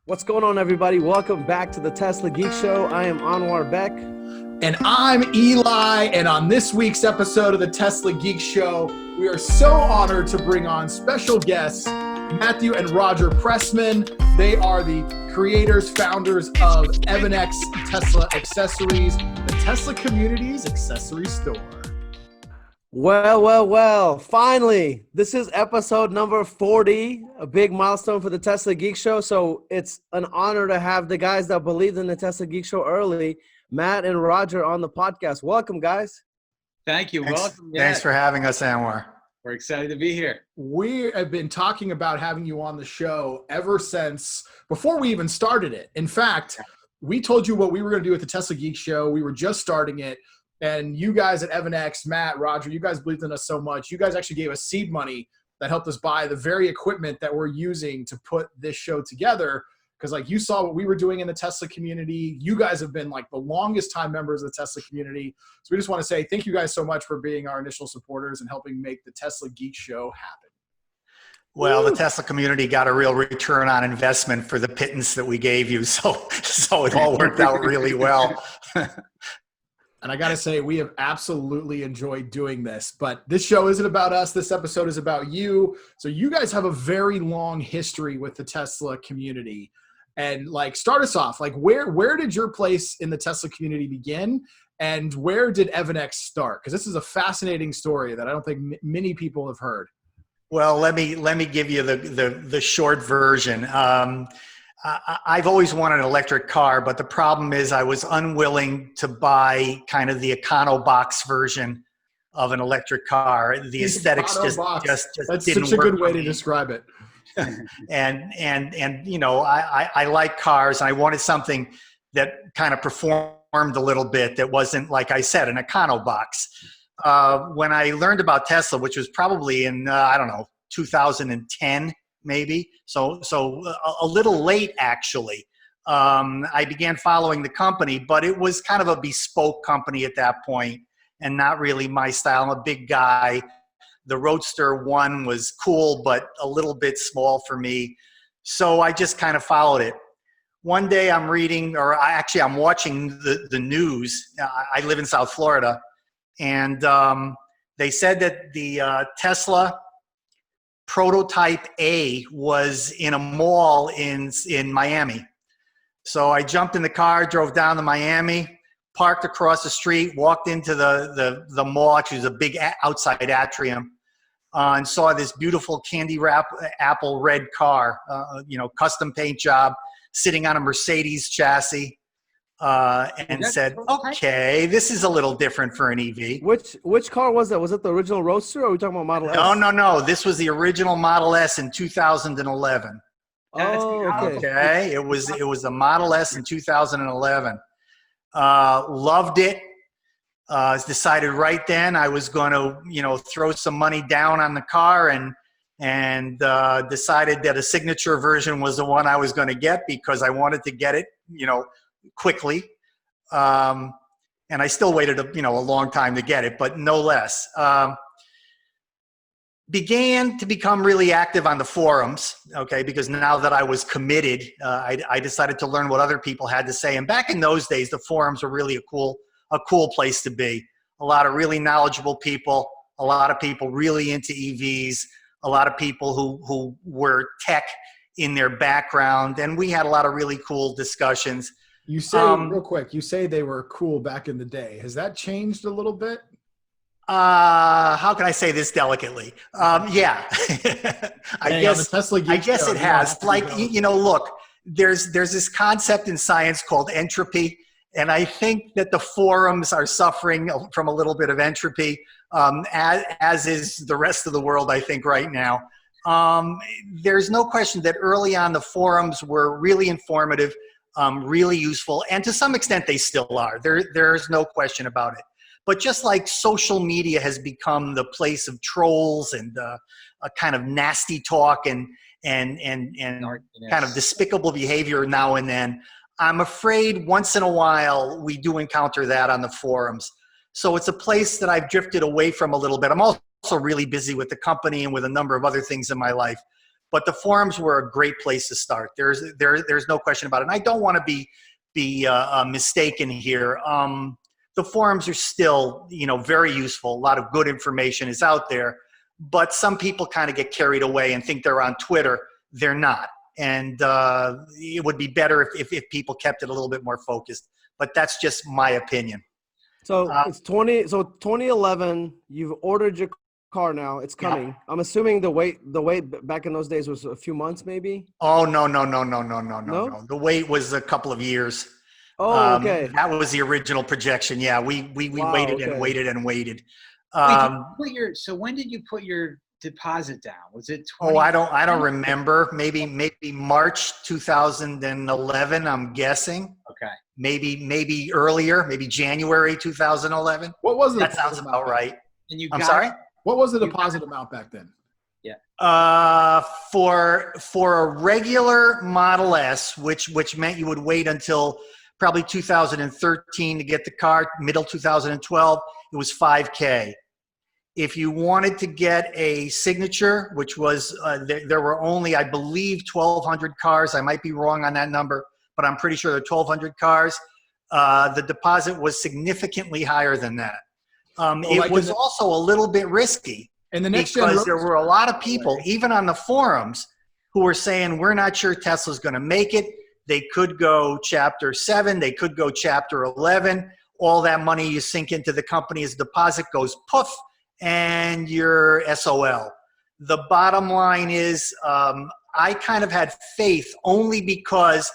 What's going on, everybody? Welcome back to the Tesla Geeks Show. I am Anwar Beck. And I'm Eli, and on this week's episode of the Tesla Geeks Show, we are so honored to bring on special guests, Matthew and Roger Pressman. They are the creators, founders of Evannex Tesla Accessories, the Tesla community's accessory store. Well, finally, this is episode number 40, a big milestone for the Tesla Geek Show. So it's an honor to have the guys that believed in the Tesla Geek Show early, Matt and Roger, on the podcast. Welcome, guys. Thank you. Welcome. Thanks for having us, Anwar. We're excited to be here. We have been talking about having you on the show ever since before we even started it. In fact, we told you what we were going to do with the Tesla Geek Show. We were just starting it. And you guys at Evannex, Matt, Roger, you guys believed in us so much. You guys actually gave us seed money that helped us buy the very equipment that we're using to put this show together. Because like you saw what we were doing in the Tesla community. You guys have been like the longest time members of the Tesla community. So we just want to say thank you guys so much for being our initial supporters and helping make the Tesla Geek Show happen. Well, the Tesla community got a real return on investment for the pittance that we gave you. So it all worked out really well. And I got to say, we have absolutely enjoyed doing this, but this show isn't about us. This episode is about you. So you guys have a very long history with the Tesla community. And like, start us off, like where did your place in the Tesla community begin? And where did Evannex start? Because this is a fascinating story that I don't think many people have heard. Well, let me give you the short version. I've always wanted an electric car, but the problem is I was unwilling to buy kind of the Econobox version of an electric car. The aesthetics just That's didn't such a work good way for to me. describe it. and you know, I like cars, and I wanted something that kind of performed a little bit that wasn't, like I said, an Econobox. When I learned about Tesla, which was probably in, 2010, maybe. So a little late, actually. I began following the company, but it was kind of a bespoke company at that point and not really my style. I'm a big guy. The Roadster 1 was cool, but a little bit small for me. So I just kind of followed it. One day I'm reading, I'm watching the news. I live in South Florida, and they said that the Tesla Prototype A was in a mall in Miami. So I jumped in the car, drove down to Miami, parked across the street, walked into the mall, which was a big outside atrium, and saw this beautiful candy wrap apple red car, custom paint job, sitting on a Mercedes chassis. And said, okay, this is a little different for an EV. Which car was that? Was it the original Roadster, or are we talking about Model S? No. This was the original Model S in 2011. Oh, okay. It was a Model S in 2011. Loved it. Decided right then I was going to, throw some money down on the car, and decided that a signature version was the one I was going to get because I wanted to get it, quickly. And I still waited a long time to get it, but no less. Began to become really active on the forums, okay, because now that I was committed, I decided to learn what other people had to say. And back in those days, the forums were really a cool place to be. A lot of really knowledgeable people, a lot of people really into EVs, a lot of people who were tech in their background, and we had a lot of really cool discussions. You say, real quick, you say they were cool back in the day. Has that changed a little bit? How can I say this delicately? Yeah. I guess it has. Like, look, there's this concept in science called entropy, and I think that the forums are suffering from a little bit of entropy, as is the rest of the world, I think, right now. There's no question that early on the forums were really informative, really useful, and to some extent they still are. There's no question about it. But just like social media has become the place of trolls and a kind of nasty talk and kind of despicable behavior now and then, I'm afraid once in a while we do encounter that on the forums. So it's a place that I've drifted away from a little bit. I'm also really busy with the company and with a number of other things in my life. But the forums were a great place to start. There's no question about it. And I don't want to be mistaken here. The forums are still, very useful. A lot of good information is out there, but some people kind of get carried away and think they're on Twitter. They're not. And it would be better if people kept it a little bit more focused. But that's just my opinion. So it's 2011. You've ordered your car now. It's coming. Yeah. I'm assuming the wait back in those days was a few months, maybe. Oh no. No? The wait was a couple of years. Oh, okay. That was the original projection. Yeah, we Wow, waited okay. and waited and waited. So when did you put your deposit down? Was it 20? Oh, I don't remember. Maybe March 2011. I'm guessing. Okay. Maybe earlier. Maybe January 2011. What was the That deposit sounds amount about back right. And you I'm got, sorry. What was the deposit amount back then? For a regular Model S, which meant you would wait until probably 2013 to get the car, middle 2012, it was $5,000. If you wanted to get a signature, which was, there were only, I believe, 1,200 cars. I might be wrong on that number, but I'm pretty sure there are 1,200 cars. The deposit was significantly higher than that. It was also a little bit risky. And the next because there were a lot of people, even on the forums, who were saying, we're not sure Tesla's going to make it. They could go Chapter 7. They could go Chapter 11. All that money you sink into the company as deposit goes poof, and you're SOL. The bottom line is I kind of had faith only because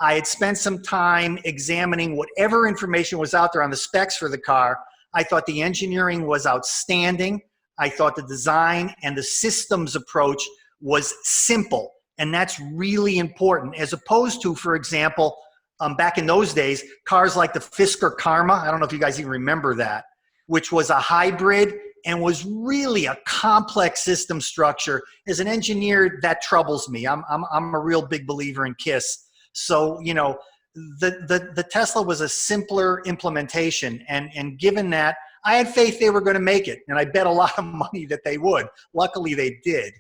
I had spent some time examining whatever information was out there on the specs for the car. I thought the engineering was outstanding. I thought the design and the systems approach was simple, and that's really important, as opposed to, for example, back in those days, cars like the Fisker Karma, I don't know if you guys even remember that, which was a hybrid and was really a complex system structure. As an engineer, that troubles me. I'm a real big believer in KISS. So, the Tesla was a simpler implementation, and given that, I had faith they were going to make it, and I bet a lot of money that they would. Luckily, they did.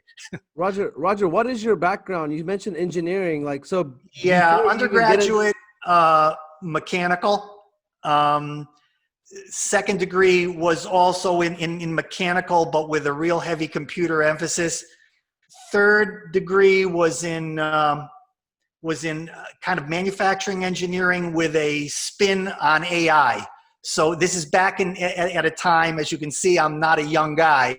Roger, what is your background? You mentioned engineering, Yeah, undergraduate mechanical. Second degree was also in mechanical, but with a real heavy computer emphasis. Third degree was in kind of manufacturing engineering with a spin on AI. So this is back at a time, as you can see, I'm not a young guy.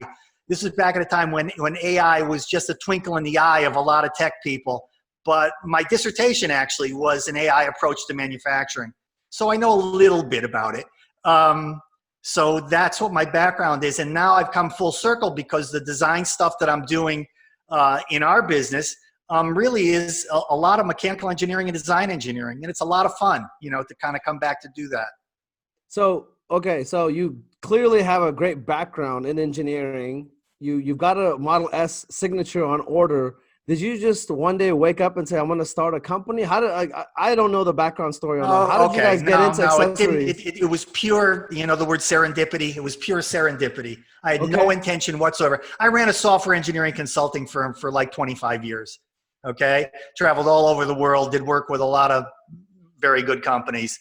This is back at a time when AI was just a twinkle in the eye of a lot of tech people. But my dissertation actually was an AI approach to manufacturing. So I know a little bit about it. So that's what my background is. And now I've come full circle because the design stuff that I'm doing in our business really is a lot of mechanical engineering and design engineering. And it's a lot of fun, to kind of come back to do that. So you clearly have a great background in engineering. You've got a Model S signature on order. Did you just one day wake up and say, I'm going to start a company? I don't know the background story on that. How did you guys get into accessories? It was pure, the word serendipity. It was pure serendipity. I had no intention whatsoever. I ran a software engineering consulting firm for like 25 years. Okay. Traveled all over the world, did work with a lot of very good companies.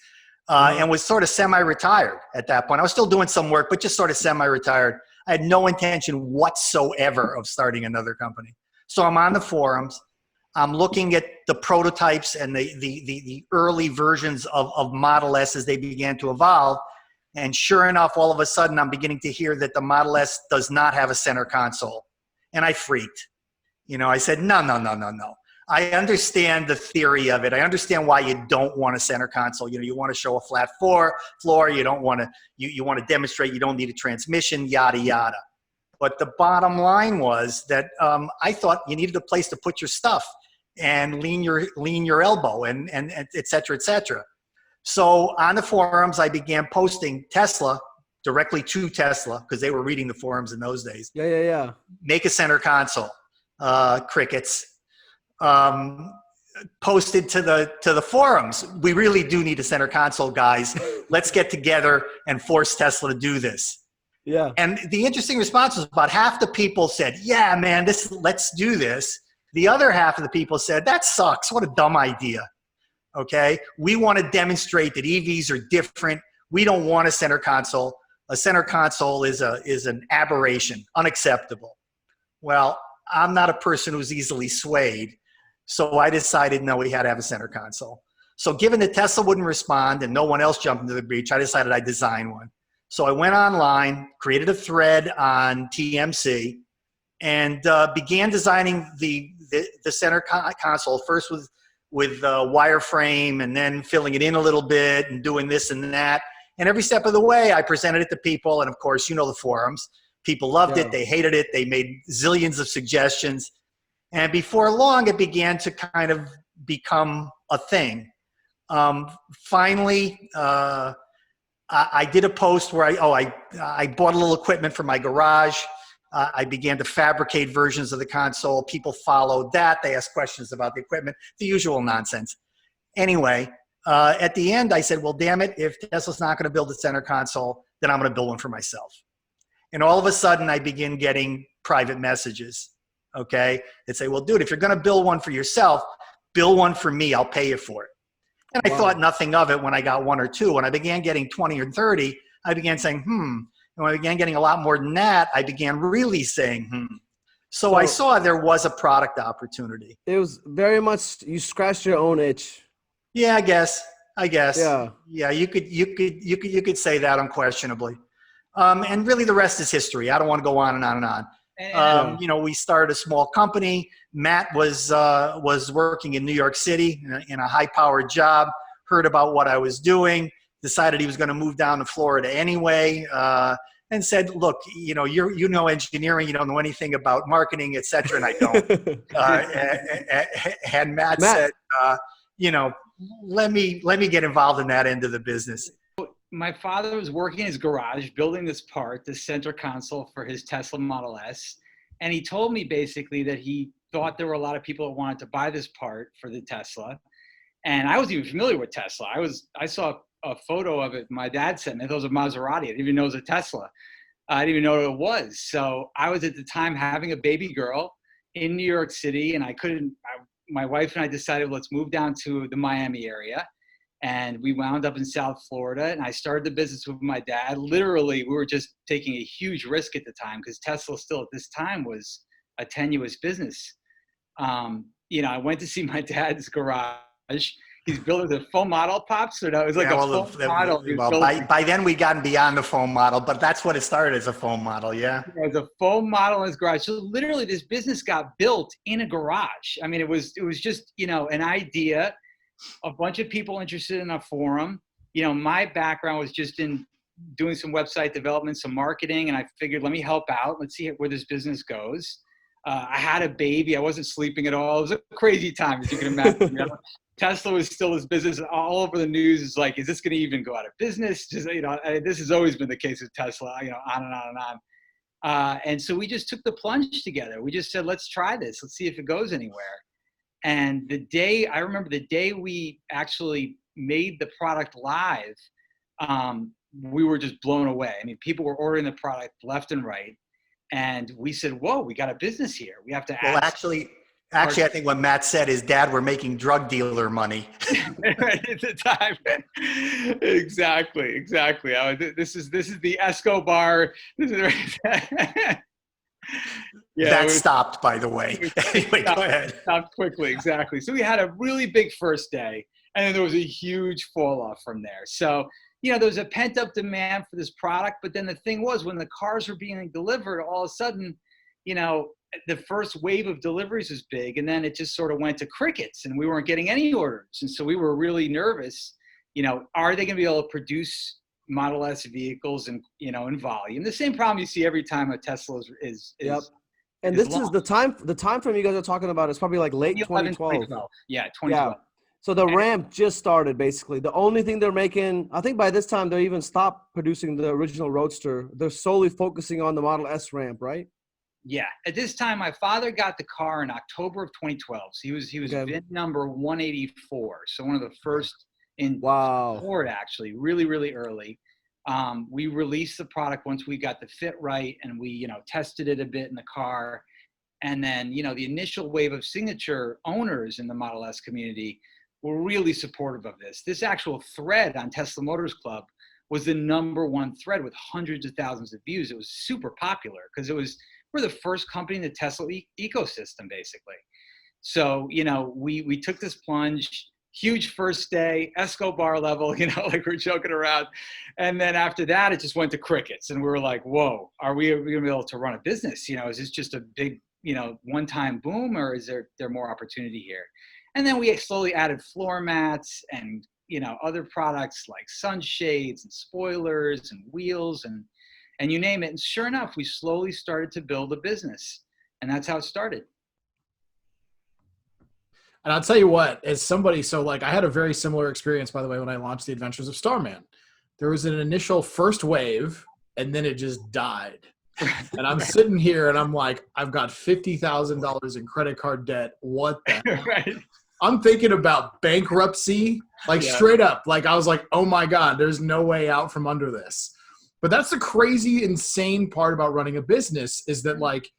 And was sort of semi-retired at that point. I was still doing some work, but just sort of semi-retired. I had no intention whatsoever of starting another company. So I'm on the forums. I'm looking at the prototypes and the early versions of Model S as they began to evolve. And sure enough, all of a sudden, I'm beginning to hear that the Model S does not have a center console. And I freaked. I said, no. I understand the theory of it. I understand why you don't want a center console. You want to show a flat floor. You don't want to. You want to demonstrate you don't need a transmission. Yada yada. But the bottom line was that I thought you needed a place to put your stuff and lean your elbow and et cetera, et cetera. So on the forums, I began posting Tesla directly to Tesla because they were reading the forums in those days. Yeah. Make a center console. Crickets. Posted to the forums. We really do need a center console, guys. Let's get together and force Tesla to do this. Yeah. And the interesting response was about half the people said, yeah, man, let's do this. The other half of the people said, that sucks. What a dumb idea. Okay. We want to demonstrate that EVs are different. We don't want a center console. A center console is an aberration, unacceptable. Well, I'm not a person who's easily swayed. So I decided, no, we had to have a center console. So given that Tesla wouldn't respond and no one else jumped into the breach, I decided I'd design one. So I went online, created a thread on TMC, and began designing the center console, first with wireframe, and then filling it in a little bit and doing this and that. And every step of the way, I presented it to people. And of course, you know the forums. People loved it. They hated it. They made zillions of suggestions. And before long, it began to kind of become a thing. Finally, I did a post where I bought a little equipment for my garage. I began to fabricate versions of the console. People followed that. They asked questions about the equipment, the usual nonsense. Anyway, at the end, I said, well, damn it, if Tesla's not going to build a center console, then I'm going to build one for myself. And all of a sudden, I begin getting private messages, okay? They'd say, well, dude, if you're going to build one for yourself, build one for me. I'll pay you for it. And I thought nothing of it when I got one or two. When I began getting 20 or 30, I began saying, And when I began getting a lot more than that, I began really saying, So I saw there was a product opportunity. It was very much, you scratched your own itch. Yeah, I guess. Yeah. Yeah, you could say that unquestionably. And really the rest is history. I don't want to go on and on and on. You know, we started a small company. Matt was working in New York City in a high-powered job, heard about what I was doing, decided he was going to move down to Florida anyway, and said, look, you know engineering, you don't know anything about marketing, et cetera, and I don't. And Matt said, let me get involved in that end of the business. My father was working in his garage building this part, this center console for his Tesla Model S. And he told me basically that he thought there were a lot of people that wanted to buy this part for the Tesla. And I wasn't even familiar with Tesla. I saw a photo of it. My dad sent me. I thought it was a Maserati. I didn't even know it was a Tesla. I didn't even know what it was. So I was at the time having a baby girl in New York City, and my wife and I decided, let's move down to the Miami area. And we wound up in South Florida, and I started the business with my dad. Literally, we were just taking a huge risk at the time because Tesla still at this time was a tenuous business. I went to see my dad's garage. He's building a foam model, Pops. Or no, it was like foam model. By then we'd gotten beyond the foam model, but that's what it started as, a foam model, yeah. It was a foam model in his garage. So literally, this business got built in a garage. I mean, it was just an idea. A bunch of people interested in a forum. My background was just in doing some website development, some marketing, and I figured, let me help out. Let's see where this business goes. I had a baby. I wasn't sleeping at all. It was a crazy time, as you can imagine. Tesla was still his business. All over the news is like, is this going to even go out of business? Just, this has always been the case with Tesla, on and on and on. And so we just took the plunge together. We just said, let's try this. Let's see if it goes anywhere. And I remember the day we actually made the product live, we were just blown away. I mean, people were ordering the product left and right. And we said, whoa, we got a business here. We have to actually, I think what Matt said is, Dad, we're making drug dealer money. Right at the time. Exactly. This is the Escobar. That stopped, by the way. Anyway, go ahead. Stopped quickly, exactly. So we had a really big first day, and then there was a huge fall off from there. So, there was a pent up demand for this product, but then the thing was, when the cars were being delivered, all of a sudden, the first wave of deliveries was big, and then it just sort of went to crickets, and we weren't getting any orders. And so we were really nervous. Are they going to be able to produce Model S vehicles and in volume? The same problem you see every time a Tesla is yep. And this is the time frame you guys are talking about is probably like late 2012. Yeah, 2012. Yeah. So the ramp just started, basically. The only thing they're making, I think by this time they even stopped producing the original Roadster. They're solely focusing on the Model S ramp, right? Yeah. At this time, my father got the car in October of 2012. So he was VIN number 184. So one of the first in Ford, actually, really, really early. We released the product once we got the fit right, and we, tested it a bit in the car. And then, you know, the initial wave of signature owners in the Model S community were really supportive of this. This actual thread on Tesla Motors Club was the #1 thread with hundreds of thousands of views. It was super popular because we're the first company in the Tesla ecosystem, basically. So, you know, we took this plunge, huge first day, Escobar level, you know, like we're joking around. And then after that, it just went to crickets. And we were like, whoa, are we going to be able to run a business? You know, is this just a big, you know, one-time boom, or is there more opportunity here? And then we slowly added floor mats and, you know, other products like sunshades and spoilers and wheels and you name it. And sure enough, we slowly started to build a business. And that's how it started. And I'll tell you what, as somebody, so like I had a very similar experience, by the way, when I launched the Adventures of Starman. There was an initial first wave, and then it just died. And I'm sitting here, and I'm like, I've got $50,000 in credit card debt. What the hell? Right. I'm thinking about bankruptcy, like straight up. Like I was like, oh my God, there's no way out from under this. But that's the crazy, insane part about running a business is that like,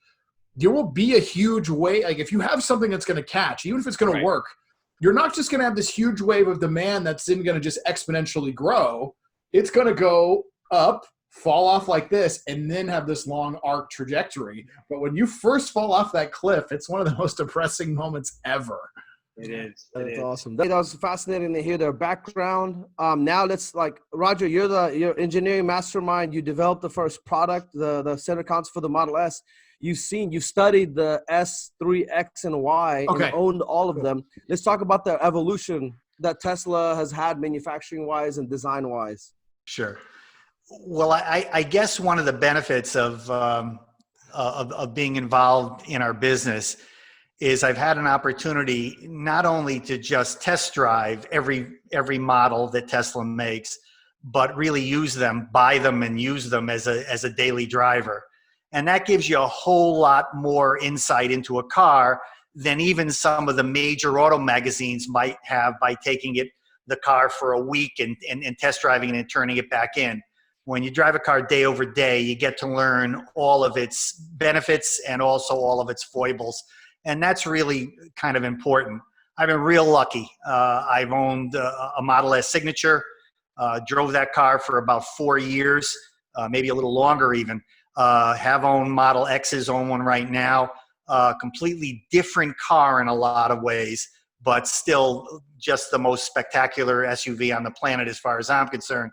there will be a huge wave. Like if you have something that's going to catch, even if it's going to work, you're not just going to have this huge wave of demand that's then going to just exponentially grow. It's going to go up, fall off like this, and then have this long arc trajectory. But when you first fall off that cliff, it's one of the most depressing moments ever. It is. That's awesome. That was fascinating to hear their background. Now let's Roger, you're engineering mastermind. You developed the first product, the center console for the Model S. You studied the S, 3, X, and Y, and owned all of them. Let's talk about the evolution that Tesla has had manufacturing-wise and design-wise. Sure. Well, I guess one of the benefits of being involved in our business is I've had an opportunity not only to just test drive every model that Tesla makes, but really use them, buy them, and use them as a daily driver. And that gives you a whole lot more insight into a car than even some of the major auto magazines might have by taking the car for a week and test driving it and turning it back in. When you drive a car day over day, you get to learn all of its benefits and also all of its foibles. And that's really kind of important. I've been real lucky. I've owned a Model S Signature, drove that car for about 4 years, maybe a little longer even. Have owned Model X's, own one right now. Completely different car in a lot of ways, but still just the most spectacular SUV on the planet as far as I'm concerned.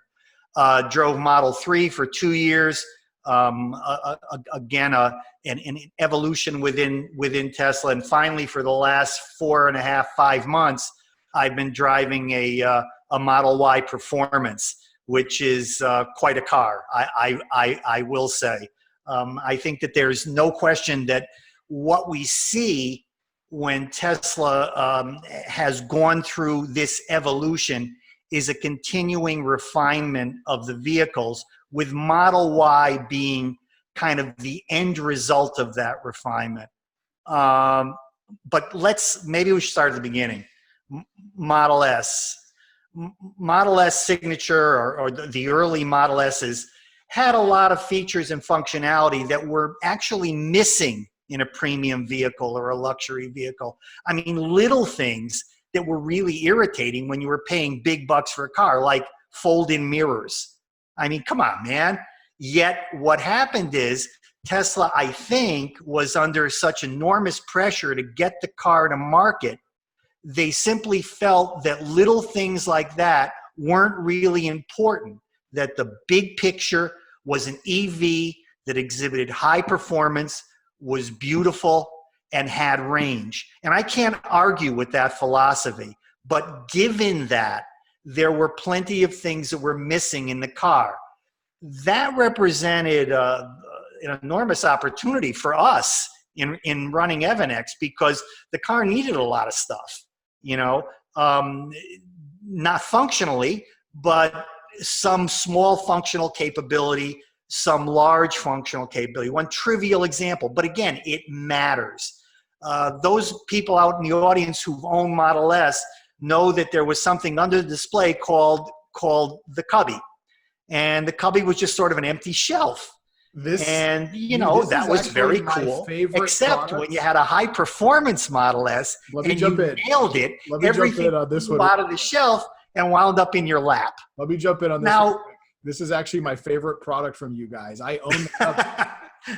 Drove Model 3 for 2 years. Again, an evolution within Tesla. And finally, for the last 4.5, 5 months, I've been driving a Model Y Performance, which is quite a car, I will say. I think that there's no question that what we see when Tesla has gone through this evolution is a continuing refinement of the vehicles, with Model Y being kind of the end result of that refinement. But maybe we should start at the beginning. Model S. Model S Signature or the early Model S's had a lot of features and functionality that were actually missing in a premium vehicle or a luxury vehicle. I mean, little things that were really irritating when you were paying big bucks for a car, like fold-in mirrors. I mean, come on, man. Yet what happened is Tesla, I think, was under such enormous pressure to get the car to market. They simply felt that little things like that weren't really important, that the big picture was an EV that exhibited high performance, was beautiful, and had range. And I can't argue with that philosophy. But given that, there were plenty of things that were missing in the car. That represented an enormous opportunity for us in running Evannex, because the car needed a lot of stuff, not functionally, but some small functional capability, some large functional capability. One trivial example, but again, it matters. Those people out in the audience who've owned Model S know that there was something under the display called the cubby. And the cubby was just sort of an empty shelf. And This that is was actually very my cool. favorite Except product. when you had a high performance Model S Let me and jump you in. nailed it, Let me jump everything in on this flew one. out of the shelf and wound up in your lap. Let me jump in on this Now, one. This is actually my favorite product from you guys. I own the Cubby.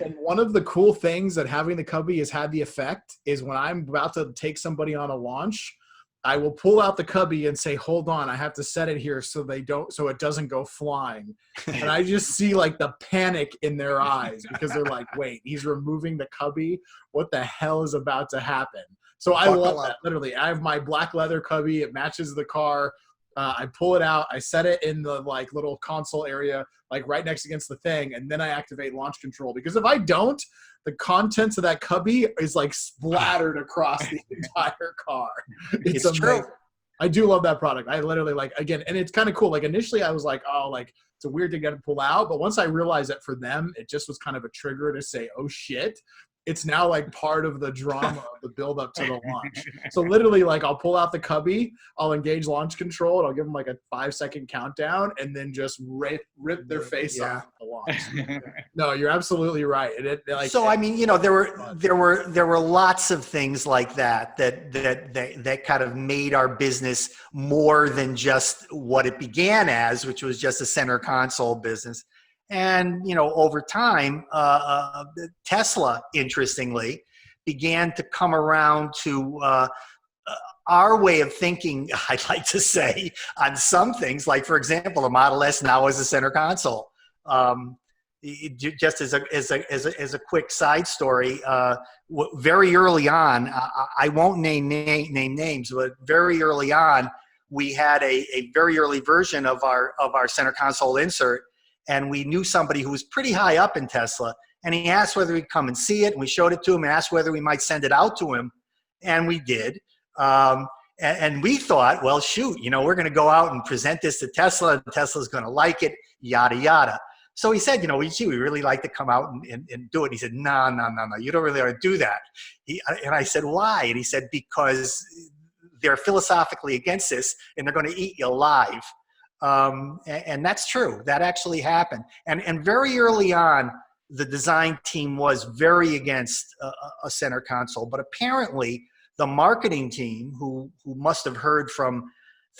And one of the cool things that having the Cubby has had the effect is when I'm about to take somebody on a launch, I will pull out the Cubby and say, hold on, I have to set it here so it doesn't go flying. And I just see like the panic in their eyes because they're like, wait, he's removing the Cubby. What the hell is about to happen? So I love that. Literally, I have my black leather Cubby. It matches the car. I pull it out. I set it in the like little console area, like right next against the thing, and then I activate launch control. Because if I don't, the contents of that Cubby is like splattered across the entire car. It's amazing. True. I do love that product. I literally again, and it's kind of cool. Like initially I was like, oh, like it's a weird thing to pull out. But once I realized that for them, it just was kind of a trigger to say, oh shit. It's now like part of the drama of the build up to the launch. So literally like I'll pull out the Cubby, I'll engage launch control, and I'll give them like a 5-second countdown and then just rip their face off the launch. No, you're absolutely right. So I mean, there were lots of things like that kind of made our business more than just what it began as, which was just a center console business. And, over time, Tesla, interestingly, began to come around to our way of thinking, I'd like to say, on some things. Like, for example, the Model S now is a center console. Just as a quick side story, very early on, I won't name names, but very early on, we had a very early version of our center console insert. And we knew somebody who was pretty high up in Tesla, and he asked whether we'd come and see it. And we showed it to him and asked whether we might send it out to him. And we did. And we thought, well, shoot, we're going to go out and present this to Tesla, and Tesla's going to like it, yada, yada. So he said, we really like to come out and do it. And he said, no, you don't really want to do that. And I said, why? And he said, because they're philosophically against this, and they're going to eat you alive. And that's true. That actually happened. And very early on, the design team was very against a center console. But apparently, the marketing team, who must have heard from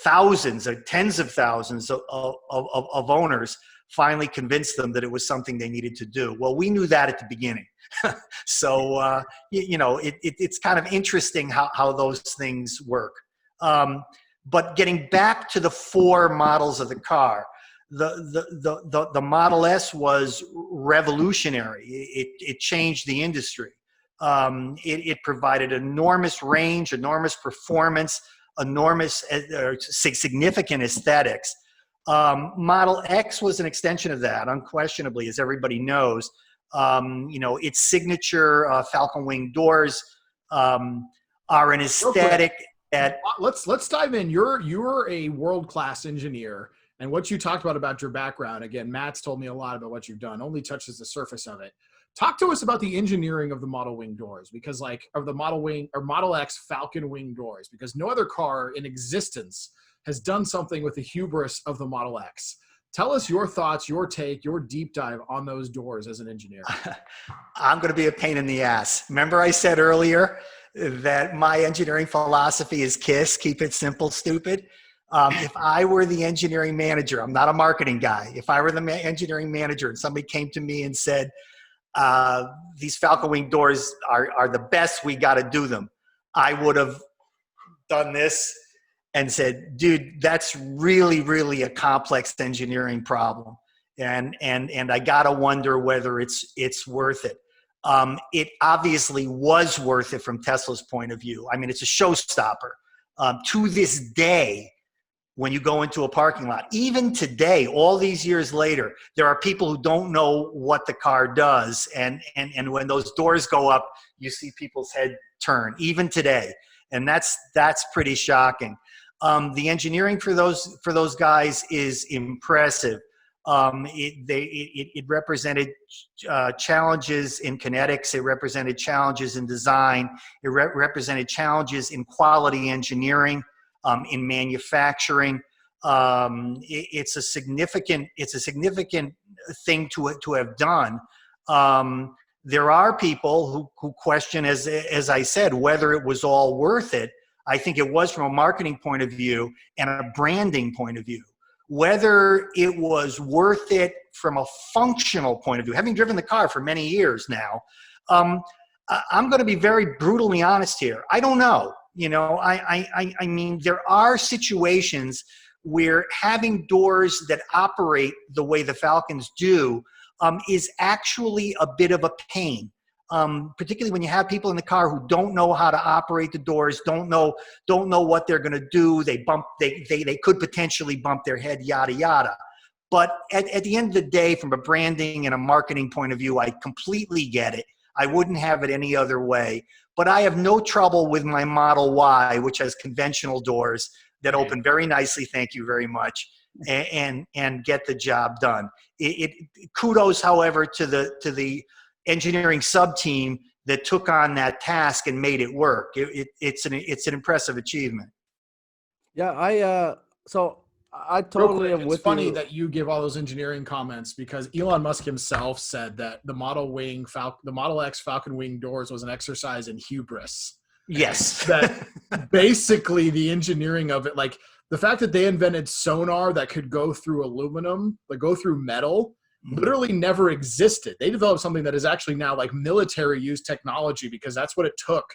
thousands or tens of thousands of owners, finally convinced them that it was something they needed to do. Well, we knew that at the beginning. So, it's kind of interesting how those things work. But getting back to the 4 models of the car, the Model S was revolutionary. It changed the industry. It provided enormous range, enormous performance, enormous significant aesthetics. Model X was an extension of that, unquestionably, as everybody knows. Its signature Falcon wing doors are an aesthetic. Let's dive in. You're a world-class engineer, and what you talked about your background, again, Matt's told me a lot about what you've done, only touches the surface of it. Talk to us about the engineering of the Model Wing doors, because of the Model Wing or Model X Falcon wing doors, because no other car in existence has done something with the hubris of the Model X. Tell us your thoughts, your take, your deep dive on those doors as an engineer. I'm going to be a pain in the ass. Remember I said earlier that my engineering philosophy is KISS, keep it simple, stupid. If I were the engineering manager, I'm not a marketing guy. If I were the engineering manager and somebody came to me and said, these Falcon wing doors are the best, we got to do them, I would have done this and said, dude, that's really, really a complex engineering problem. And I got to wonder whether it's worth it. It obviously was worth it from Tesla's point of view. I mean, it's a showstopper. To this day, when you go into a parking lot, even today, all these years later, there are people who don't know what the car does. And when those doors go up, you see people's head turn, even today. And that's pretty shocking. The engineering for those guys is impressive. It represented challenges in kinetics. It represented challenges in design. It represented challenges in quality engineering, in manufacturing. It's a significant thing to have done. There are people who question, as I said, whether it was all worth it. I think it was from a marketing point of view and a branding point of view. Whether it was worth it from a functional point of view, having driven the car for many years now, I'm going to be very brutally honest here. I don't know. I mean, there are situations where having doors that operate the way the Falcons do is actually a bit of a pain. Particularly when you have people in the car who don't know how to operate the doors, don't know what they're going to do. They could potentially bump their head, yada yada. But at the end of the day, from a branding and a marketing point of view, I completely get it. I wouldn't have it any other way. But I have no trouble with my Model Y, which has conventional doors that open very nicely. Thank you very much, and get the job done. Kudos, however, to the engineering sub team that took on that task and made it work. It's an impressive achievement. Yeah, I totally am with you. It's funny that you give all those engineering comments because Elon Musk himself said that the Model X Falcon Wing doors was an exercise in hubris. Yes. That basically the engineering of it, like the fact that they invented sonar that could go through aluminum, like go through metal, literally never existed. They developed something that is actually now like military use technology because that's what it took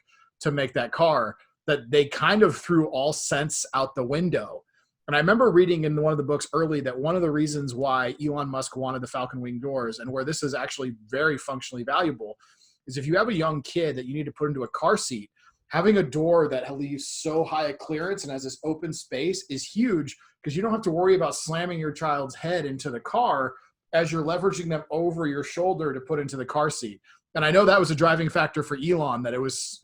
to make that car, that they kind of threw all sense out the window. And I remember reading in one of the books early that one of the reasons why Elon Musk wanted the Falcon Wing doors and where this is actually very functionally valuable is if you have a young kid that you need to put into a car seat, having a door that leaves so high a clearance and has this open space is huge because you don't have to worry about slamming your child's head into the car as you're leveraging them over your shoulder to put into the car seat. And I know that was a driving factor for Elon, that it was,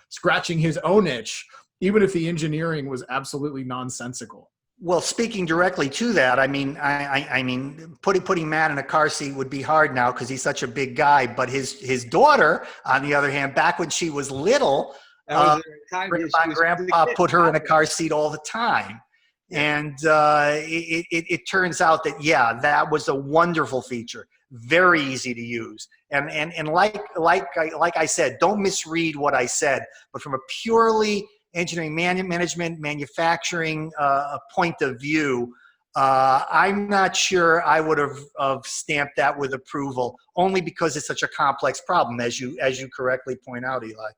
scratching his own itch, even if the engineering was absolutely nonsensical. Well, speaking directly to that, I mean, putting Matt in a car seat would be hard now because he's such a big guy. But his daughter, on the other hand, back when she was little, Grandpa put her in a car seat all the time. And it turns out that, that was a wonderful feature, very easy to use. And like I said, don't misread what I said, but from a purely engineering management, manufacturing point of view, I'm not sure I would have stamped that with approval, only because it's such a complex problem, as you correctly point out, Eli.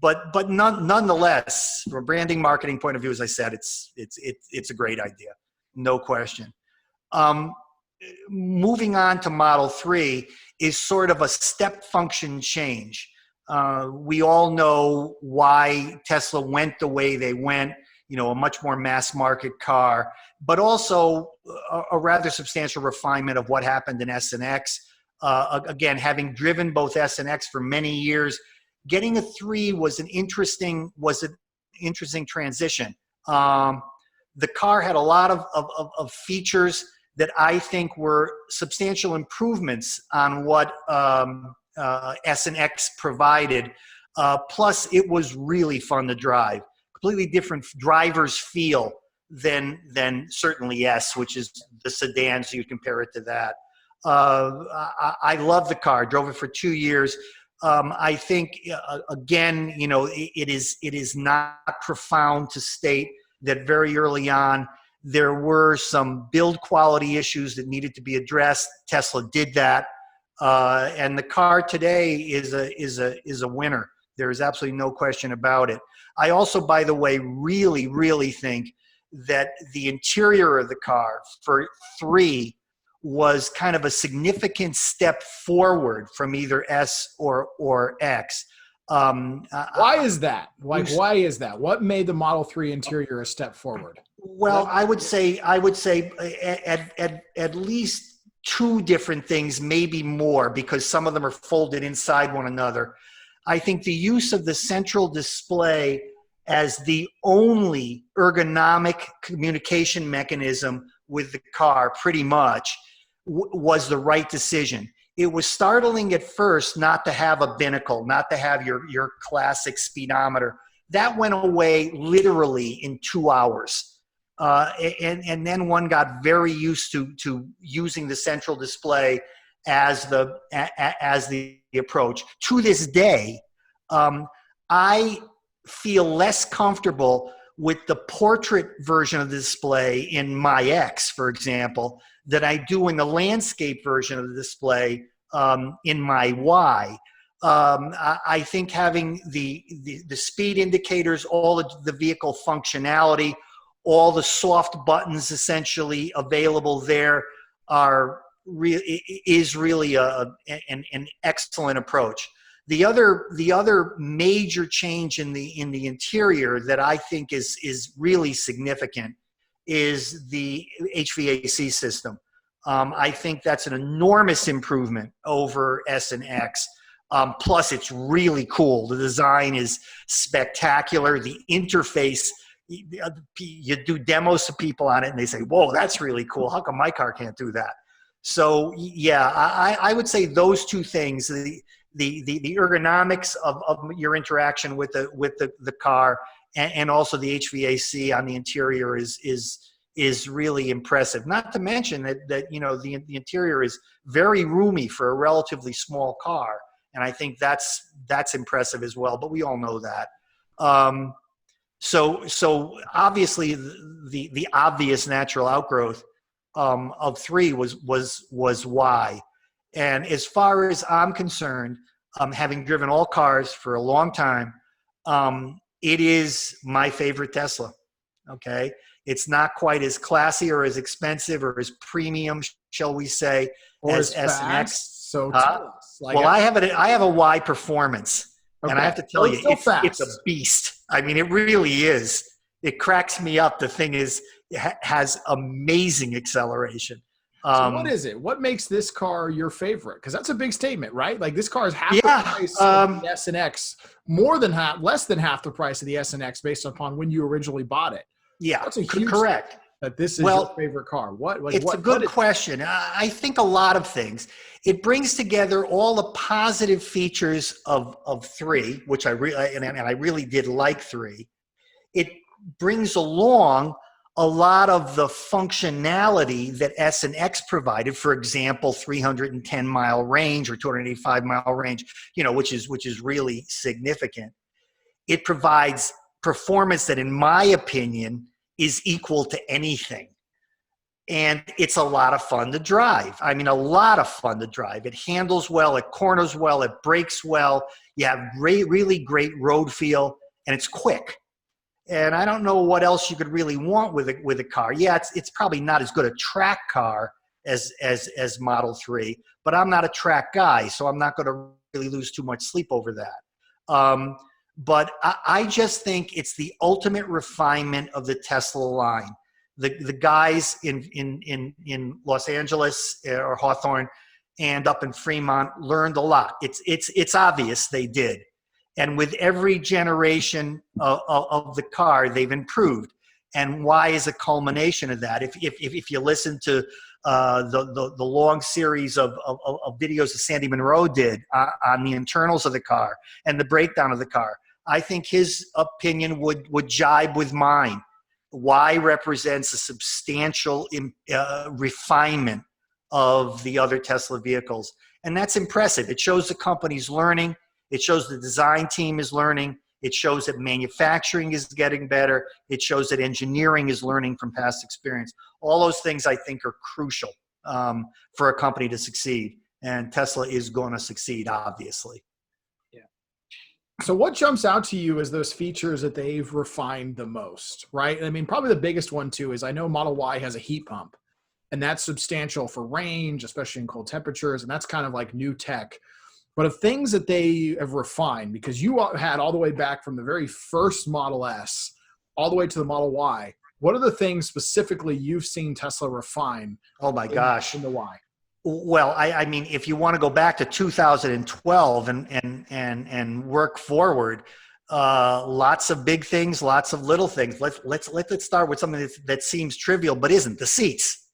But nonetheless, from a branding marketing point of view, as I said, it's a great idea, no question. Moving on to Model 3 is sort of a step function change. We all know why Tesla went the way they went, a much more mass market car, but also a rather substantial refinement of what happened in S and X. Again, having driven both S and X for many years, getting a 3 was an interesting transition. The car had a lot of features that I think were substantial improvements on what S and X provided. Plus, it was really fun to drive. Completely different driver's feel than certainly S, which is the sedan, so you compare it to that. I love the car. Drove it for 2 years. I think, again, it is not profound to state that very early on there were some build quality issues that needed to be addressed. Tesla did that. And the car today is a winner. There is absolutely no question about it. I also, by the way, really, really think that the interior of the car for 3 was kind of a significant step forward from either S or X. Why is that? Why is that? What made the Model 3 interior a step forward? Well, I would say at least 2 different things, maybe more, because some of them are folded inside one another. I think the use of the central display as the only ergonomic communication mechanism with the car pretty much was the right decision. It was startling at first not to have a binnacle, not to have your classic speedometer. That went away literally in 2 hours. And then one got very used to using the central display as the approach. To this day, I feel less comfortable with the portrait version of the display in my X, for example, than I do in the landscape version of the display in my Y. I think having the speed indicators, all the vehicle functionality, all the soft buttons essentially available there is really an excellent approach. The other major change in the interior that I think is really significant is the HVAC system. I think that's an enormous improvement over S and X. Plus, it's really cool. The design is spectacular. The interface, you do demos to people on it, and they say, "Whoa, that's really cool. How come my car can't do that?" So, yeah, I would say those two things: the ergonomics of your interaction with the car, and also the HVAC on the interior is really impressive. Not to mention that the interior is very roomy for a relatively small car. And I think that's impressive as well, but we all know that. So obviously the obvious natural outgrowth of 3 was Y. And as far as I'm concerned, having driven all cars for a long time, it is my favorite Tesla. Okay, it's not quite as classy or as expensive or as premium, shall we say, or as S and X. So tell us. Well, I have a Y Performance, okay. And I have to tell you, it's a beast. I mean, it really is. It cracks me up. The thing has amazing acceleration. So what is it? What makes this car your favorite? Because that's a big statement, right? Like this car is half the price of the S and X, less than half the price of the S and X, based upon when you originally bought it. Yeah, that's a huge correct. That this is your favorite car. It's a good question. I think a lot of things. It brings together all the positive features of 3, which I really did like 3. It brings along a lot of the functionality that S and X provided. For example, 310-mile range or 285-mile range, which is really significant. It provides performance that, in my opinion, is equal to anything. And it's a lot of fun to drive. I mean, a lot of fun to drive. It handles well, it corners well, it brakes well. You have really great road feel, and it's quick. And I don't know what else you could really want with a car. Yeah, it's probably not as good a track car as Model 3, but I'm not a track guy, so I'm not going to really lose too much sleep over that. But I just think it's the ultimate refinement of the Tesla line. The guys in Los Angeles or Hawthorne and up in Fremont learned a lot. It's obvious they did. And with every generation of the car, they've improved. And Y is a culmination of that. If you listen to the long series of videos that Sandy Monroe did on the internals of the car and the breakdown of the car, I think his opinion would jibe with mine. Y represents a substantial refinement of the other Tesla vehicles. And that's impressive. It shows the company's learning. It shows the design team is learning. It shows that manufacturing is getting better. It shows that engineering is learning from past experience. All those things I think are crucial for a company to succeed. And Tesla is going to succeed, obviously. So what jumps out to you as those features that they've refined the most, right? I mean, probably the biggest one too is I know Model Y has a heat pump, and that's substantial for range, especially in cold temperatures, and that's kind of like new tech. But of things that they have refined, because you had all the way back from the very first Model S all the way to the Model Y, what are the things specifically you've seen Tesla refine? Oh my gosh. In the Y? Well, I mean, if you want to go back to 2012 and work forward, lots of big things, lots of little things. Let's start with something that seems trivial but isn't. The seats.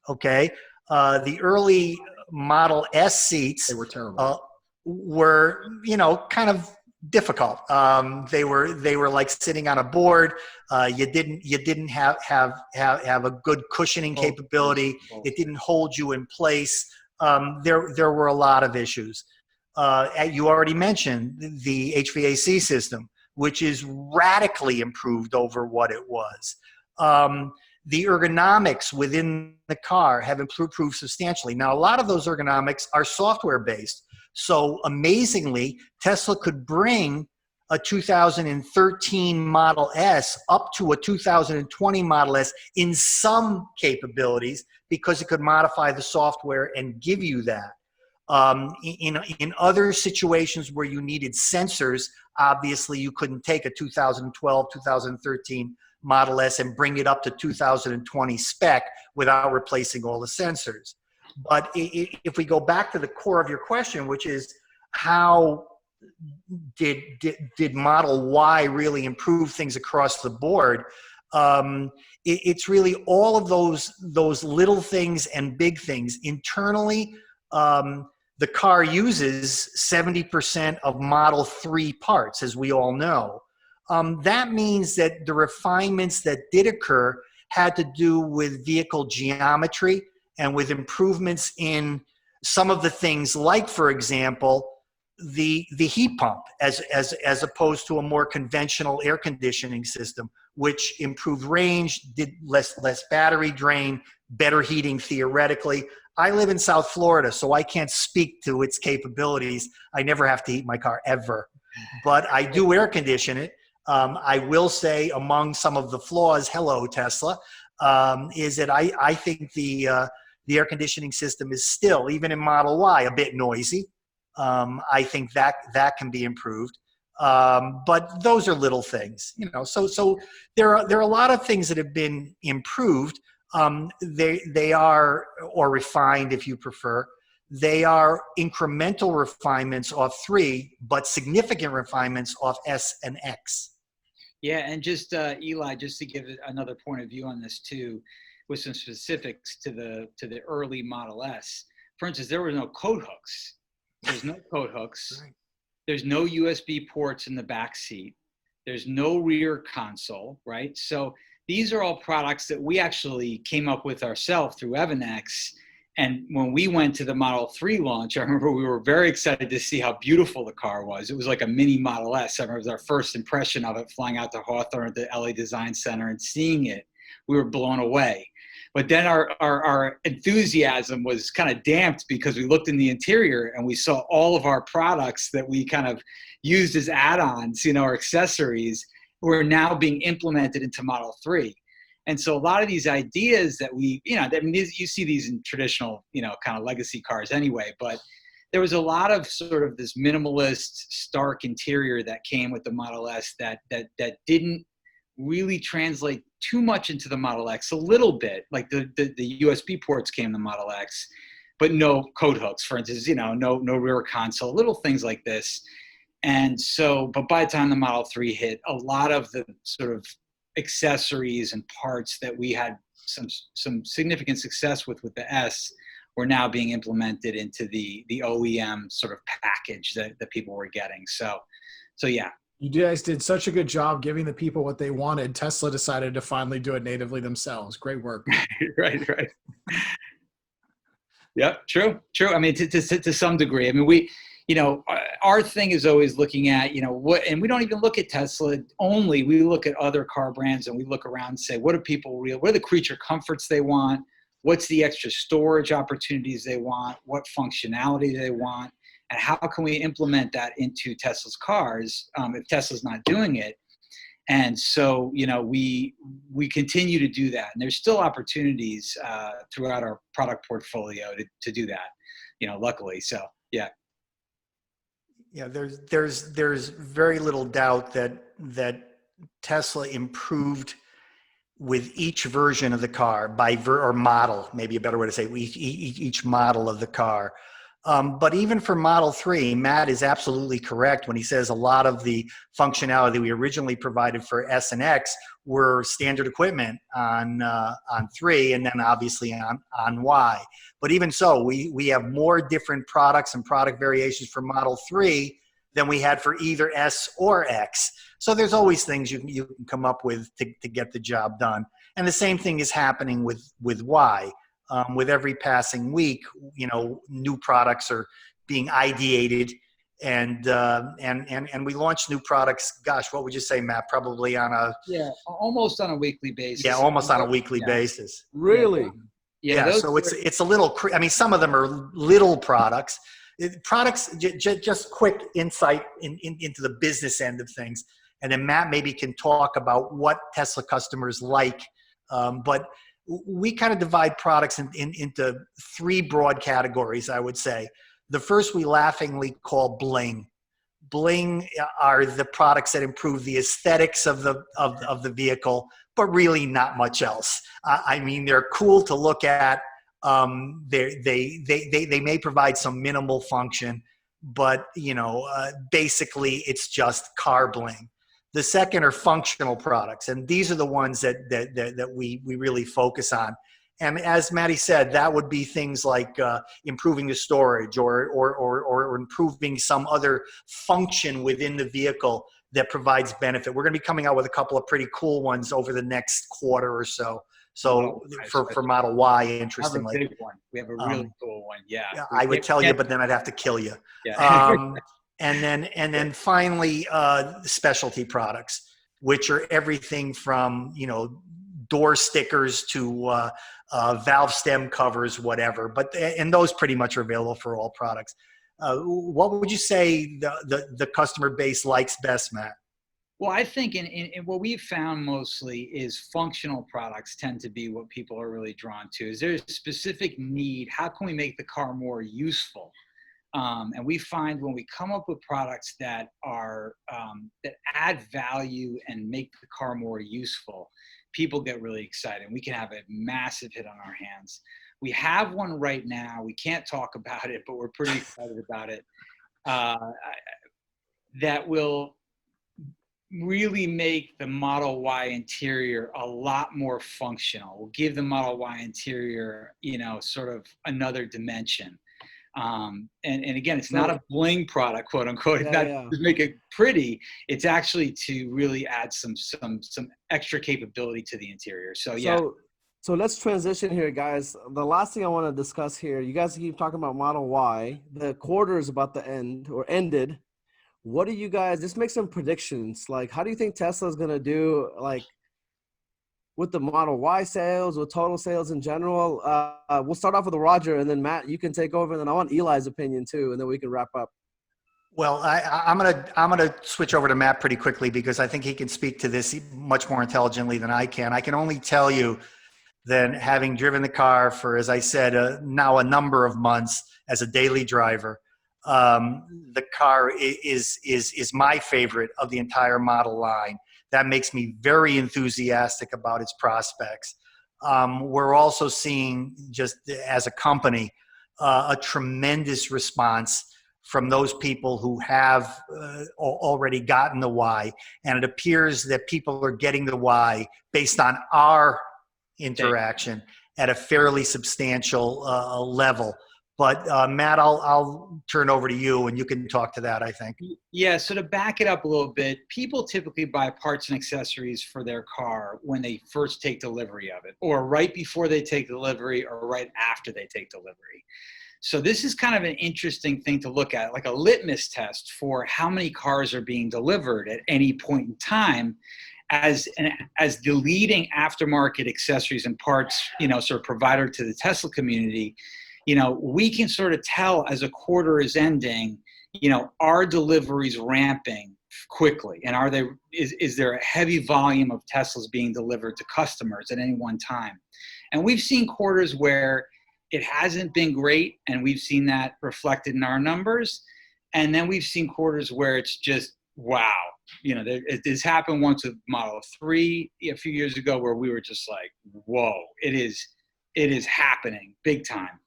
Okay, the early Model S seats, they were terrible. Were kind of difficult. They were like sitting on a board. You didn't have a good cushioning capability. It didn't hold you in place. there were a lot of issues. You already mentioned the HVAC system, which is radically improved over what it was. The ergonomics within the car have improved substantially. Now, a lot of those ergonomics are software-based. So amazingly, Tesla could bring a 2013 Model S up to a 2020 Model S in some capabilities because it could modify the software and give you that. In other situations where you needed sensors, obviously you couldn't take a 2012, 2013 Model S and bring it up to 2020 spec without replacing all the sensors. But if we go back to the core of your question, which is how did Model Y really improve things across the board? It's really all of those little things and big things. Internally, the car uses 70% of Model 3 parts, as we all know. That means that the refinements that did occur had to do with vehicle geometry and with improvements in some of the things like, for example, the heat pump as opposed to a more conventional air conditioning system, which improved range, did less battery drain, better heating theoretically. I live in South Florida, so I can't speak to its capabilities. I never have to heat my car ever, but I do air condition it. I will say among some of the flaws, hello Tesla, is that I think the air conditioning system is still, even in Model Y, a bit noisy. I think that can be improved. But those are little things, you know. So there are a lot of things that have been improved. They are, or refined if you prefer. They are incremental refinements off 3, but significant refinements off S and X. Yeah, and just Eli, just to give another point of view on this too, with some specifics to the early Model S. For instance, there were no coat hooks. There's no coat hooks. Right. There's no USB ports in the back seat. There's no rear console, right? So these are all products that we actually came up with ourselves through Evannex. And when we went to the Model 3 launch, I remember we were very excited to see how beautiful the car was. It was like a mini Model S. I remember it was our first impression of it, flying out to Hawthorne at the LA Design Center and seeing it. We were blown away. But then our enthusiasm was kind of damped because we looked in the interior and we saw all of our products that we kind of used as add-ons, you know, or accessories, were now being implemented into Model 3. And so a lot of these ideas that we, you know, I mean, you see these in traditional, you know, kind of legacy cars anyway, but there was a lot of sort of this minimalist, stark interior that came with the Model S that didn't really translate too much into the Model X. A little bit, like the USB ports came in the Model X, but no coat hooks, for instance, you know, no rear console, little things like this. And so, but by the time the Model 3 hit, a lot of the sort of accessories and parts that we had some significant success with the S were now being implemented into the OEM sort of package that people were getting. So yeah. You guys did such a good job giving the people what they wanted. Tesla decided to finally do it natively themselves. Great work. Right. Yeah, true. I mean, to some degree. I mean, we, you know, our thing is always looking at, you know, what, and we don't even look at Tesla only. We look at other car brands and we look around and say, what are people what are the creature comforts they want? What's the extra storage opportunities they want? What functionality they want? And how can we implement that into Tesla's cars if Tesla's not doing it? And so, you know, we continue to do that. And there's still opportunities throughout our product portfolio to do that, you know, luckily. So, yeah. Yeah, there's very little doubt that Tesla improved with each version of the car or model, maybe a better way to say, each model of the car. But even for Model 3, Matt is absolutely correct when he says a lot of the functionality we originally provided for S and X were standard equipment on 3 and then obviously on Y. But even so, we have more different products and product variations for Model 3 than we had for either S or X. So there's always things you can come up with to get the job done. And the same thing is happening with Y. With every passing week, new products are being ideated, and we launch new products. Gosh, what would you say, Matt? Probably on a almost on a weekly basis. Yeah, almost on a weekly basis. Really? Yeah. So it's a little. I mean, some of them are little products. Just quick insight into the business end of things, and then Matt maybe can talk about what Tesla customers like. But we kind of divide products into three broad categories, I would say. The first we laughingly call bling. Bling are the products that improve the aesthetics of the vehicle, but really not much else. I mean, they're cool to look at. They may provide some minimal function, but basically it's just car bling. The second are functional products, and these are the ones that we really focus on. And as Matty said, that would be things like improving the storage or improving some other function within the vehicle that provides benefit. We're going to be coming out with a couple of pretty cool ones over the next quarter or so. So for Model Y, interestingly, we have a big one. We have a really cool one. Yeah. I would tell you, but then I'd have to kill you. Yeah. And then finally, specialty products, which are everything from door stickers to valve stem covers, whatever. And those pretty much are available for all products. What would you say the customer base likes best, Matt? Well, I think in what we've found mostly is functional products tend to be what people are really drawn to. Is there a specific need? How can we make the car more useful? And we find when we come up with products that are that add value and make the car more useful, people get really excited. We can have a massive hit on our hands. We have one right now. We can't talk about it, but we're pretty excited about it. That will really make the Model Y interior a lot more functional. We'll give the Model Y interior, sort of another dimension. And again, it's not a bling product, quote unquote. It's not to make it pretty. It's actually to really add some extra capability to the interior. So let's transition here, guys. The last thing I want to discuss here, you guys keep talking about Model Y. The quarter is about to end or ended. What do you guys, just make some predictions. Like, how do you think Tesla is going to do, like, with the Model Y sales, with total sales in general? We'll start off with Roger, and then Matt, you can take over, and then I want Eli's opinion too, and then we can wrap up. Well, I'm gonna switch over to Matt pretty quickly because I think he can speak to this much more intelligently than I can. I can only tell you that having driven the car for, as I said, now a number of months as a daily driver, the car is my favorite of the entire model line. That makes me very enthusiastic about its prospects. We're also seeing, just as a company, a tremendous response from those people who have already gotten the Y. And it appears that people are getting the Y based on our interaction at a fairly substantial level. But Matt, I'll turn over to you and you can talk to that, I think. Yeah, so to back it up a little bit, people typically buy parts and accessories for their car when they first take delivery of it, or right before they take delivery, or right after they take delivery. So this is kind of an interesting thing to look at, like a litmus test for how many cars are being delivered at any point in time. As the leading aftermarket accessories and parts, sort of provider to the Tesla community, we can sort of tell as a quarter is ending, are deliveries ramping quickly, and is there a heavy volume of Teslas being delivered to customers at any one time? And we've seen quarters where it hasn't been great, and we've seen that reflected in our numbers. And then we've seen quarters where it's just, wow. This happened once with Model 3 a few years ago where we were just like, whoa, it is happening big time.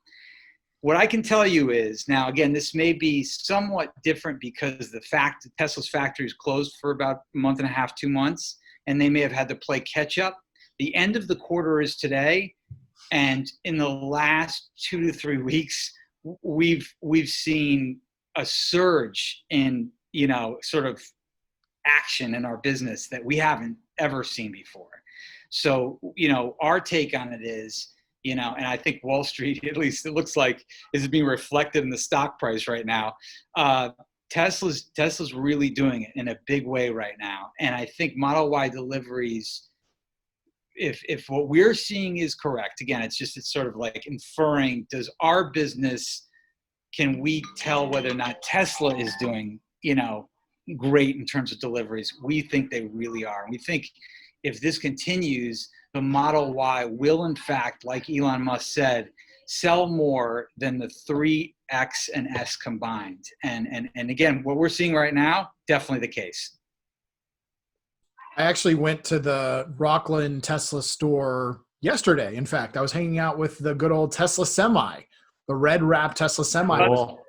What I can tell you is, now again, this may be somewhat different because the fact that Tesla's factory is closed for about a month and a half, 2 months, and they may have had to play catch up. The end of the quarter is today, and in the last 2 to 3 weeks, we've seen a surge in sort of action in our business that we haven't ever seen before. So our take on it is, you know, and I think Wall Street, at least it looks like, is being reflected in the stock price right now. Tesla's really doing it in a big way right now. And I think Model Y deliveries, if what we're seeing is correct, again, it's sort of like inferring, does our business, can we tell whether or not Tesla is doing, you know, great in terms of deliveries? We think they really are. And we think if this continues, the Model Y will, in fact, like Elon Musk said, sell more than the 3X and S combined. And again, what we're seeing right now, definitely the case. I actually went to the Rockland Tesla store yesterday. In fact, I was hanging out with the good old Tesla Semi, the red wrap Tesla Semi. Cool.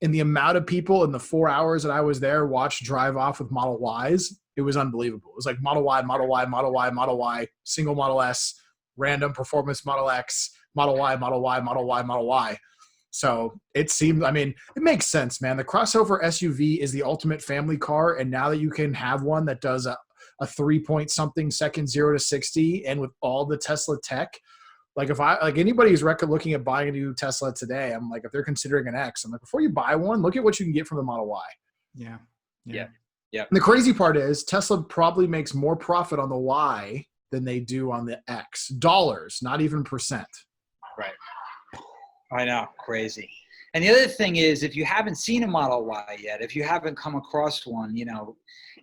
And the amount of people in the 4 hours that I was there watched drive off with Model Ys, it was unbelievable. It was like Model Y, Model Y, Model Y, Model Y, single Model S, random performance Model X, Model Y, Model Y, Model Y, Model Y. So it seems, I mean, it makes sense, man. The crossover SUV is the ultimate family car. And now that you can have one that does a 3-point something second 0 to 60, and with all the Tesla tech, like if anybody who's looking at buying a new Tesla today, I'm like, if they're considering an X, I'm like, before you buy one, look at what you can get from the Model Y. Yeah. And the crazy part is Tesla probably makes more profit on the Y than they do on the X. Dollars, not even percent. Right. I know, crazy. And the other thing is, if you haven't seen a Model Y yet, if you haven't come across one, you know,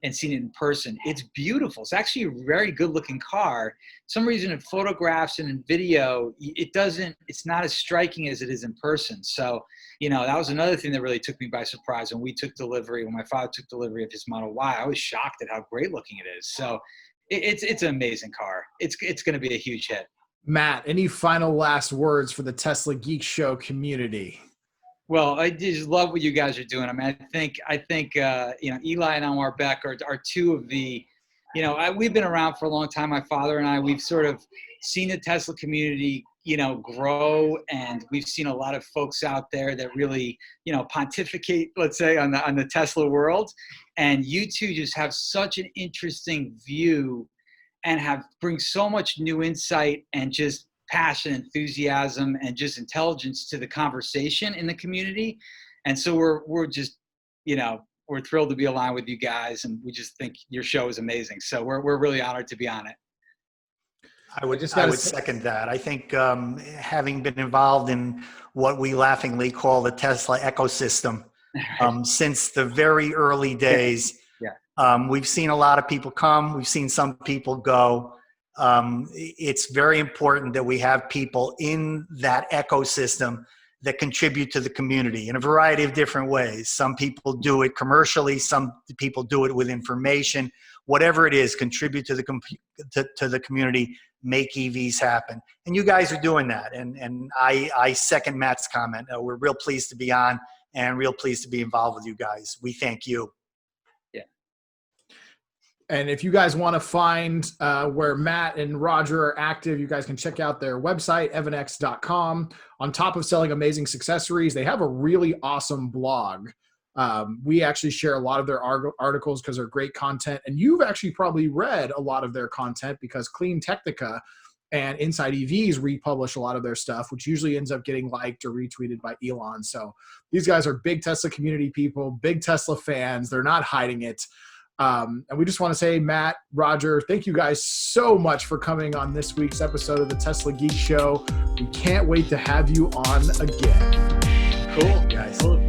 and seen it in person, it's beautiful. It's actually a very good looking car. Some reason in photographs and in video, it's not as striking as it is in person. So, you know, that was another thing that really took me by surprise when my father took delivery of his Model Y. I was shocked at how great looking it is. So it's an amazing car. It's going to be a huge hit. Matt, any final last words for the Tesla Geek Show community? Well, I just love what you guys are doing. I mean, I think you know, Eli and Elmar Beck are two of the, you know, we've been around for a long time. My father and I, we've sort of seen the Tesla community, you know, grow, and we've seen a lot of folks out there that really, you know, pontificate, let's say, on the Tesla world. And you two just have such an interesting view and bring so much new insight and just passion, enthusiasm, and just intelligence to the conversation in the community. And so we're just, you know, we're thrilled to be aligned with you guys, and we just think your show is amazing. So we're really honored to be on it. I would second that. I think having been involved in what we laughingly call the Tesla ecosystem since the very early days, we've seen a lot of people come, we've seen some people go. It's very important that we have people in that ecosystem that contribute to the community in a variety of different ways. Some people do it commercially, some people do it with information. Whatever it is, contribute to the community, make EVs happen. And you guys are doing that. And I second Matt's comment. We're real pleased to be on and real pleased to be involved with you guys. We thank you. And if you guys want to find where Matt and Roger are active, you guys can check out their website, evannex.com. On top of selling amazing accessories, they have a really awesome blog. We actually share a lot of their articles because they're great content. And you've actually probably read a lot of their content because Clean Technica and Inside EVs republish a lot of their stuff, which usually ends up getting liked or retweeted by Elon. So these guys are big Tesla community people, big Tesla fans. They're not hiding it. And we just want to say, Matt, Roger, thank you guys so much for coming on this week's episode of the Tesla Geek Show. We can't wait to have you on again. Cool, guys. Cool.